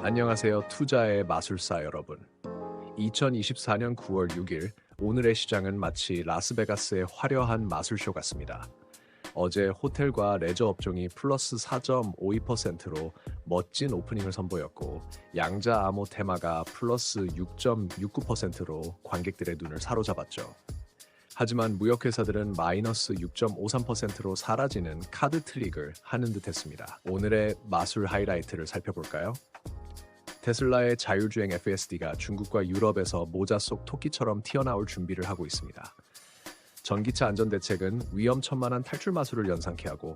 안녕하세요. 투자의 마술사 여러분. 2024년 9월 6일 오늘의 시장은 마치 라스베가스의 화려한 마술쇼 같습니다. 어제 호텔과 레저 업종이 플러스 4.52%로 멋진 오프닝을 선보였고 양자 암호 테마가 플러스 6.69%로 관객들의 눈을 사로잡았죠. 하지만 무역회사들은 마이너스 6.53%로 사라지는 카드 트릭을 하는 듯했습니다. 오늘의 마술 하이라이트를 살펴볼까요? 테슬라의 자율주행 FSD가 중국과 유럽에서 모자 속 토끼처럼 튀어나올 준비를 하고 있습니다. 전기차 안전대책은 위험천만한 탈출 마술을 연상케 하고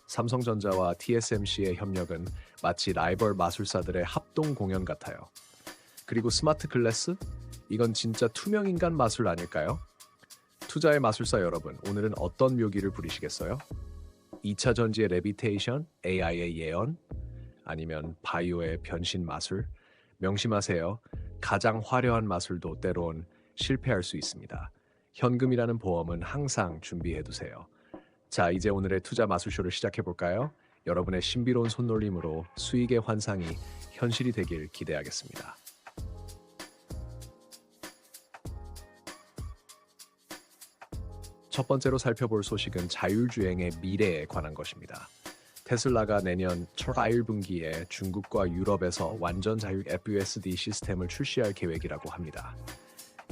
삼성전자와 TSMC의 협력은 마치 라이벌 마술사들의 합동 공연 같아요. 그리고 스마트 글래스? 이건 진짜 투명인간 마술 아닐까요? 투자의 마술사 여러분, 오늘은 어떤 묘기를 부리시겠어요? 2차 전지의 레비테이션, AI의 예언, 아니면 바이오의 변신 마술? 명심하세요. 가장 화려한 마술도 때론 실패할 수 있습니다. 현금이라는 보험은 항상 준비해두세요. 자, 이제 오늘의 투자 마술쇼를 시작해볼까요? 여러분의 신비로운 손놀림으로 수익의 환상이 현실이 되길 기대하겠습니다. 첫 번째로 살펴볼 소식은 자율주행의 미래에 관한 것입니다. 테슬라가 내년 첫 1분기에 중국과 유럽에서 완전 자율 FSD 시스템을 출시할 계획이라고 합니다.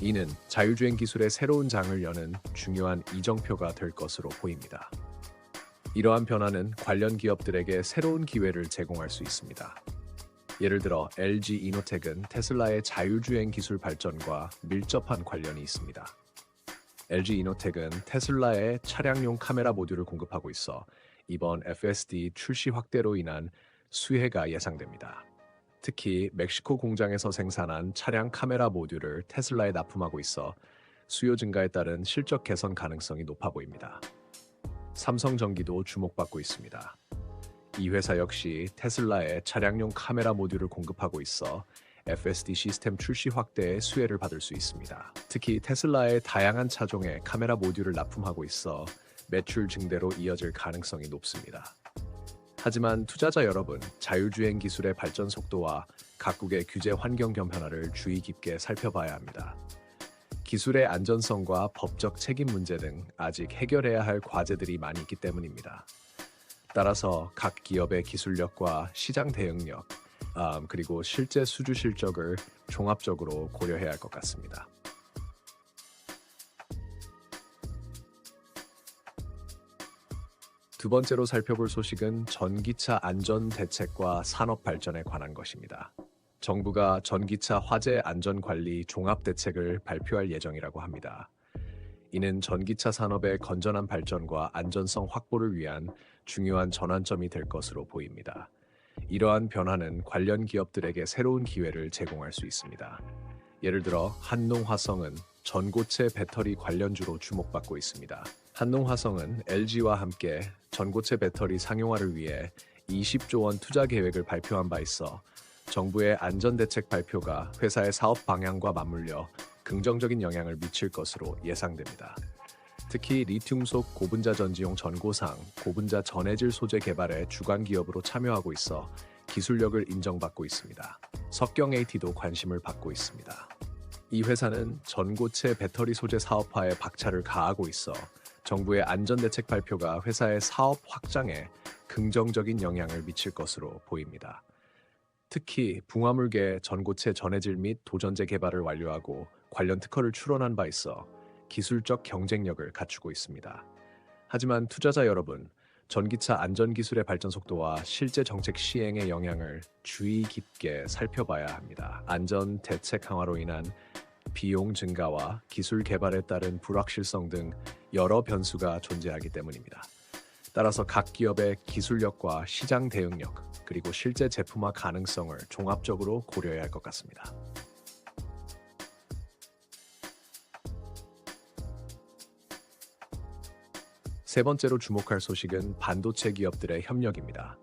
이는 자율주행 기술의 새로운 장을 여는 중요한 이정표가 될 것으로 보입니다. 이러한 변화는 관련 기업들에게 새로운 기회를 제공할 수 있습니다. 예를 들어 LG 이노텍은 테슬라의 자율주행 기술 발전과 밀접한 관련이 있습니다. LG 이노텍은 테슬라의 차량용 카메라 모듈을 공급하고 있어 이번 FSD 출시 확대로 인한 수혜가 예상됩니다. 특히 멕시코 공장에서 생산한 차량 카메라 모듈을 테슬라에 납품하고 있어 수요 증가에 따른 실적 개선 가능성이 높아 보입니다. 삼성전기도 주목받고 있습니다. 이 회사 역시 테슬라의 차량용 카메라 모듈을 공급하고 있어 FSD 시스템 출시 확대의 수혜를 받을 수 있습니다. 특히 테슬라의 다양한 차종에 카메라 모듈을 납품하고 있어 매출 증대로 이어질 가능성이 높습니다. 하지만 투자자 여러분, 자율주행 기술의 발전 속도와 각국의 규제 환경 변화를 주의 깊게 살펴봐야 합니다. 기술의 안전성과 법적 책임 문제 등 아직 해결해야 할 과제들이 많이 있기 때문입니다. 따라서 각 기업의 기술력과 시장 대응력, 그리고 실제 수주 실적을 종합적으로 고려해야 할 것 같습니다. 두 번째로 살펴볼 소식은 전기차 안전 대책과 산업 발전에 관한 것입니다. 정부가 전기차 화재 안전 관리 종합 대책을 발표할 예정이라고 합니다. 이는 전기차 산업의 건전한 발전과 안전성 확보를 위한 중요한 전환점이 될 것으로 보입니다. 이러한 변화는 관련 기업들에게 새로운 기회를 제공할 수 있습니다. 예를 들어 한농화성은 전고체 배터리 관련주로 주목받고 있습니다. 한농화성은 LG와 함께 전고체 배터리 상용화를 위해 20조 원 투자 계획을 발표한 바 있어 정부의 안전대책 발표가 회사의 사업 방향과 맞물려 긍정적인 영향을 미칠 것으로 예상됩니다. 특히 리튬 속 고분자 전지용 전고상, 고분자 전해질 소재 개발에 주관 기업으로 참여하고 있어 기술력을 인정받고 있습니다. 석경 AT도 관심을 받고 있습니다. 이 회사는 전고체 배터리 소재 사업화에 박차를 가하고 있어 정부의 안전대책 발표가 회사의 사업 확장에 긍정적인 영향을 미칠 것으로 보입니다. 특히 붕화물계 전고체 전해질 및 도전제 개발을 완료하고 관련 특허를 출원한 바 있어 기술적 경쟁력을 갖추고 있습니다. 하지만 투자자 여러분, 전기차 안전기술의 발전 속도와 실제 정책 시행의 영향을 주의 깊게 살펴봐야 합니다. 안전 대책 강화로 인한 비용 증가와 기술 개발에 따른 불확실성 등 여러 변수가 존재하기 때문입니다. 따라서 각 기업의 기술력과 시장 대응력, 그리고 실제 제품화 가능성을 종합적으로 고려해야 할 것 같습니다. 세 번째로 주목할 소식은 반도체 기업들의 협력입니다.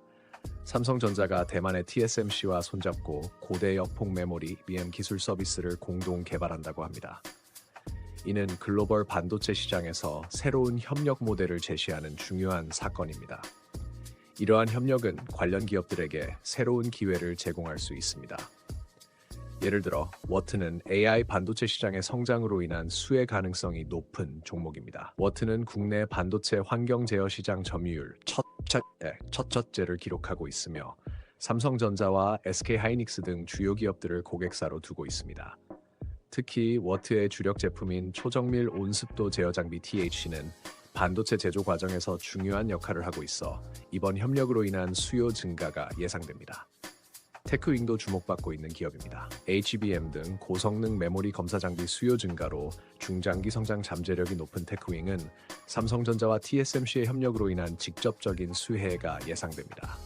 삼성전자가 대만의 TSMC와 손잡고 고대역 폭메모리 BM 기술 서비스를 공동 개발한다고 합니다. 이는 글로벌 반도체 시장에서 새로운 협력 모델을 제시하는 중요한 사건입니다. 이러한 협력은 관련 기업들에게 새로운 기회를 제공할 수 있습니다. 예를 들어 워트는 AI 반도체 시장의 성장으로 인한 수혜 가능성이 높은 종목입니다. 워트는 국내 반도체 환경 제어 시장 점유율 첫째를 기록하고 있으며 삼성전자와 SK하이닉스 등 주요 기업들을 고객사로 두고 있습니다. 특히 워트의 주력 제품인 초정밀 온습도 제어 장비 THC는 반도체 제조 과정에서 중요한 역할을 하고 있어 이번 협력으로 인한 수요 증가가 예상됩니다. 테크윙도 주목받고 있는 기업입니다. HBM 등 고성능 메모리 검사 장비 수요 증가로 중장기 성장 잠재력이 높은 테크윙은 삼성전자와 TSMC의 협력으로 인한 직접적인 수혜가 예상됩니다.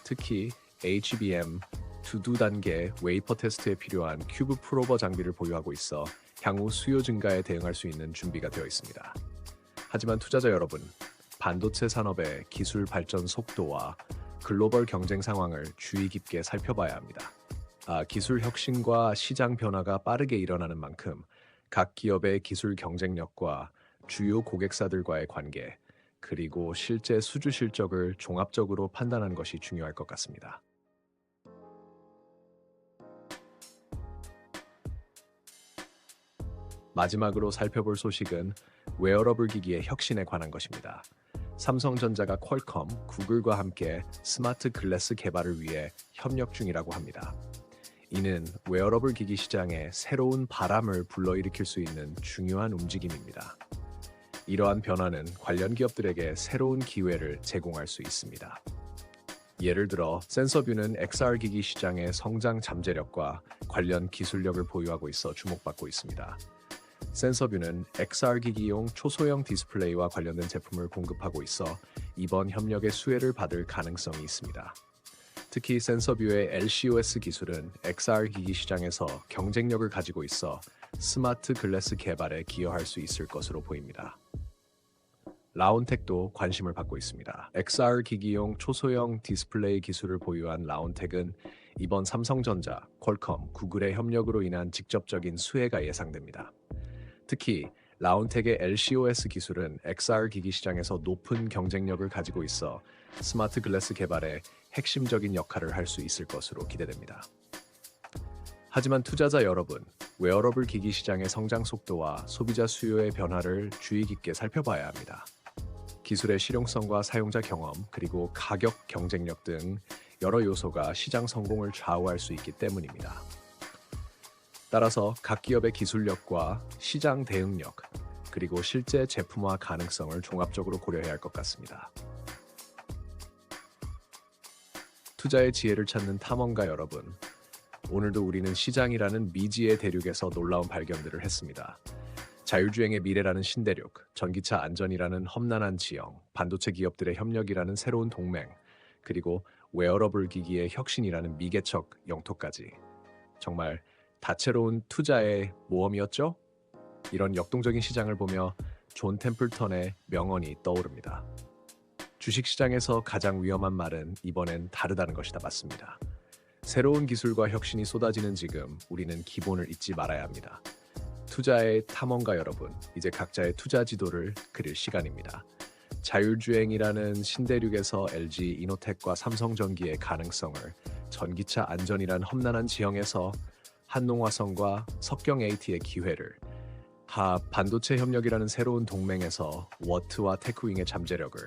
특히 HBM 두 단계 웨이퍼 테스트에 필요한 큐브 프로버 장비를 보유하고 있어 향후 수요 증가에 대응할 수 있는 준비가 되어 있습니다. 하지만 투자자 여러분, 반도체 산업의 기술 발전 속도와 글로벌 경쟁 상황을 주의 깊게 살펴봐야 합니다. 기술 혁신과 시장 변화가 빠르게 일어나는 만큼 각 기업의 기술 경쟁력과 주요 고객사들과의 관계, 그리고 실제 수주 실적을 종합적으로 판단하는 것이 중요할 것 같습니다. 마지막으로 살펴볼 소식은 웨어러블 기기의 혁신에 관한 것입니다. 삼성전자가 퀄컴, 구글과 함께 스마트 글래스 개발을 위해 협력 중이라고 합니다. 이는 웨어러블 기기 시장에 새로운 바람을 불러일으킬 수 있는 중요한 움직임입니다. 이러한 변화는 관련 기업들에게 새로운 기회를 제공할 수 있습니다. 예를 들어 센서뷰는 XR 기기 시장의 성장 잠재력과 관련 기술력을 보유하고 있어 주목받고 있습니다. 센서뷰는 XR 기기용 초소형 디스플레이와 관련된 제품을 공급하고 있어 이번 협력의 수혜를 받을 가능성이 있습니다. 특히 센서뷰의 LCOS 기술은 XR 기기 시장에서 경쟁력을 가지고 있어 스마트 글래스 개발에 기여할 수 있을 것으로 보입니다. 라온텍도 관심을 받고 있습니다. XR 기기용 초소형 디스플레이 기술을 보유한 라온텍은 이번 삼성전자, 퀄컴, 구글의 협력으로 인한 직접적인 수혜가 예상됩니다. 특히 라온텍의 LCOS 기술은 XR 기기 시장에서 높은 경쟁력을 가지고 있어 스마트 글래스 개발에 핵심적인 역할을 할 수 있을 것으로 기대됩니다. 하지만 투자자 여러분, 웨어러블 기기 시장의 성장 속도와 소비자 수요의 변화를 주의 깊게 살펴봐야 합니다. 기술의 실용성과 사용자 경험, 그리고 가격 경쟁력 등 여러 요소가 시장 성공을 좌우할 수 있기 때문입니다. 따라서 각 기업의 기술력과 시장 대응력, 그리고 실제 제품화 가능성을 종합적으로 고려해야 할 것 같습니다. 투자의 지혜를 찾는 탐험가 여러분, 오늘도 우리는 시장이라는 미지의 대륙에서 놀라운 발견들을 했습니다. 자율주행의 미래라는 신대륙, 전기차 안전이라는 험난한 지형, 반도체 기업들의 협력이라는 새로운 동맹, 그리고 웨어러블 기기의 혁신이라는 미개척 영토까지. 정말 다채로운 투자의 모험이었죠? 이런 역동적인 시장을 보며 존 템플턴의 명언이 떠오릅니다. 주식시장에서 가장 위험한 말은 이번엔 다르다는 것이다 맞습니다. 새로운 기술과 혁신이 쏟아지는 지금 우리는 기본을 잊지 말아야 합니다. 투자의 탐험가 여러분, 이제 각자의 투자 지도를 그릴 시간입니다. 자율주행이라는 신대륙에서 LG 이노텍과 삼성전기의 가능성을, 전기차 안전이란 험난한 지형에서 한농화성과 석경 AT의 기회를, 반도체 협력이라는 새로운 동맹에서 워트와 테크윙의 잠재력을,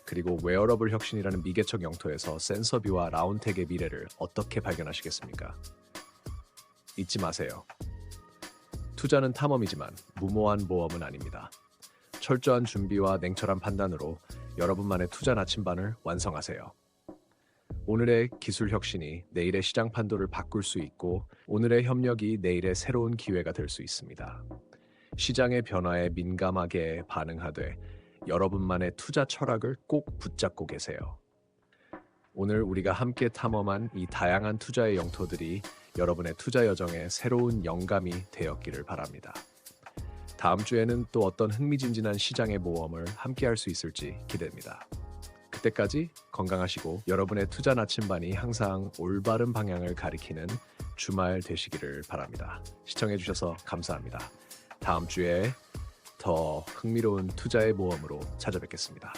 그리고 웨어러블 혁신이라는 미개척 영토에서 센서뷰와 라온텍의 미래를 어떻게 발견하시겠습니까? 잊지 마세요. 투자는 탐험이지만 무모한 모험은 아닙니다. 철저한 준비와 냉철한 판단으로 여러분만의 투자 나침반을 완성하세요. 오늘의 기술 혁신이 내일의 시장 판도를 바꿀 수 있고, 오늘의 협력이 내일의 새로운 기회가 될 수 있습니다. 시장의 변화에 민감하게 반응하되 여러분만의 투자 철학을 꼭 붙잡고 계세요. 오늘 우리가 함께 탐험한 이 다양한 투자의 영토들이 여러분의 투자 여정에 새로운 영감이 되었기를 바랍니다. 다음 주에는 또 어떤 흥미진진한 시장의 모험을 함께 할 수 있을지 기대됩니다. 그때까지 건강하시고 여러분의 투자 나침반이 항상 올바른 방향을 가리키는 주말 되시기를 바랍니다. 시청해주셔서 감사합니다. 다음 주에 더 흥미로운 투자의 모험으로 찾아뵙겠습니다.